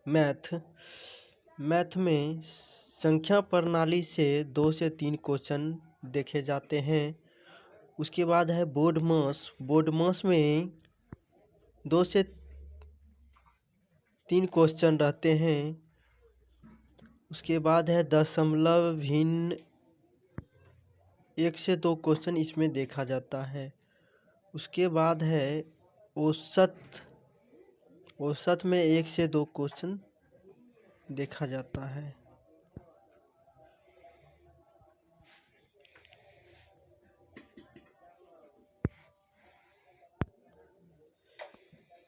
Math math में संख्या प्रणाली से 2 से 3 क्वेश्चन देखे जाते हैं। उसके बाद है बोर्ड मास में 2 से 3 क्वेश्चन रहते हैं। उसके बाद है दशमलव भिन्न 1 से 2 क्वेश्चन इसमें देखा जाता है। उसके बाद है औसत में 1 से 2 क्वेश्चन देखा जाता है।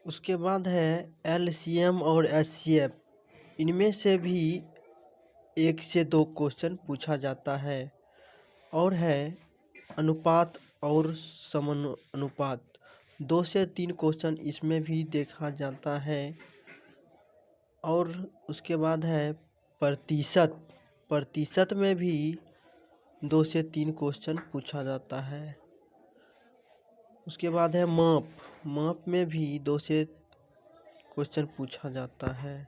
उसके बाद है एलसीएम और एचसीएफ, इनमें से भी 1 से 2 क्वेश्चन पूछा जाता है। और है अनुपात और समानुपात, 2 से 3 क्वेश्चन इसमें भी देखा जाता है। और उसके बाद है प्रतिशत में भी 2 से 3 क्वेश्चन पूछा जाता है। उसके बाद है माप में भी 2 से क्वेश्चन पूछा जाता है।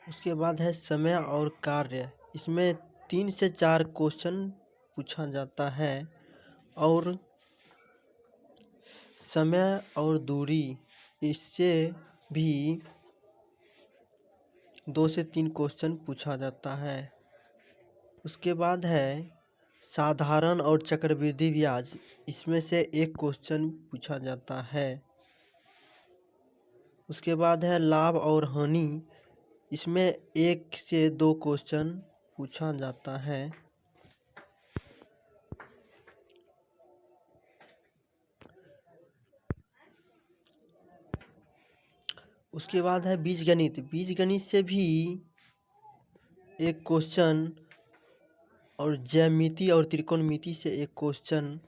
उसके बाद है समय और कार्य, इसमें 3 से 4 क्वेश्चन पूछा जाता है। और समय और दूरी, इससे भी 2 से 3 क्वेश्चन पूछा जाता है। उसके बाद है साधारण और चक्रवृद्धि ब्याज, इसमें से 1 क्वेश्चन पूछा जाता है। उसके बाद है लाभ और हानि, इसमें 1 से 2 क्वेश्चन पूछा जाता है। उसके बाद है बीजगणित से भी 1 क्वेश्चन, और ज्यामिति और त्रिकोणमिति से 1 क्वेश्चन।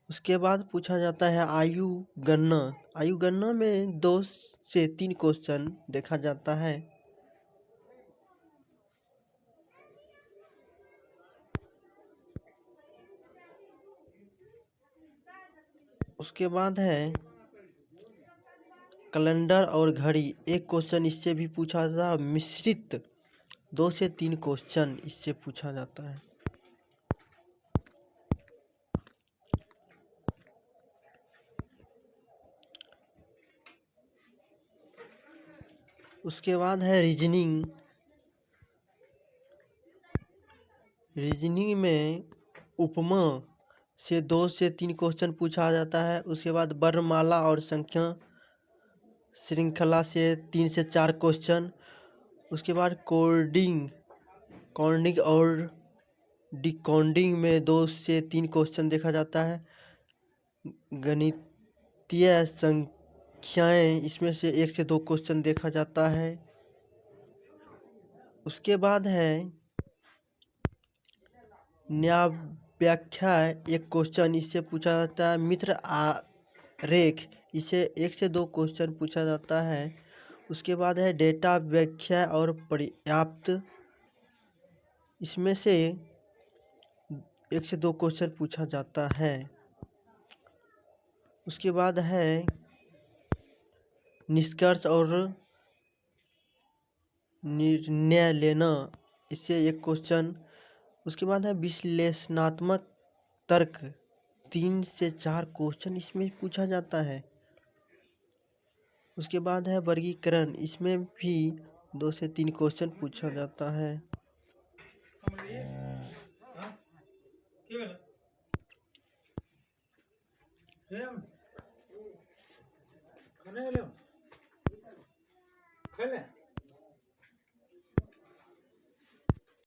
उसके बाद पूछा जाता है आयु गणना में 2 से 3 क्वेश्चन देखा जाता है। उसके बाद है कैलेंडर और घड़ी, 1 क्वेश्चन इससे भी पूछा जाता है। मिश्रित 2 से 3 क्वेश्चन इससे पूछा जाता है। उसके बाद है रीजनिंग में उपमा से 2 से 3 क्वेश्चन पूछा जाता है। उसके बाद वर्णमाला और संख्या श्रृंखला से 3 से 4 क्वेश्चन। उसके बाद कोडिंग और डिकोडिंग में 2 से 3 क्वेश्चन देखा जाता है। गणितीय संख्याएं, इसमें से 1 से 2 क्वेश्चन देखा जाता है। उसके बाद है न्याय व्याख्या, 1 क्वेश्चन इससे पूछा जाता है। मित्र आरेख, इसे 1 से 2 क्वेश्चन पूछा जाता है। उसके बाद है डेटा व्याख्या और पर्याप्त, इसमें से 1 से 2 क्वेश्चन पूछा जाता है। उसके बाद है निष्कर्ष और निर्णय लेना, इससे 1 क्वेश्चन। उसके बाद है विश्लेषणात्मक तर्क, 3 से 4 क्वेश्चन इसमें पूछा जाता है। उसके बाद है वर्गीकरण, इसमें भी 2 से 3 क्वेश्चन पूछा जाता है। खाने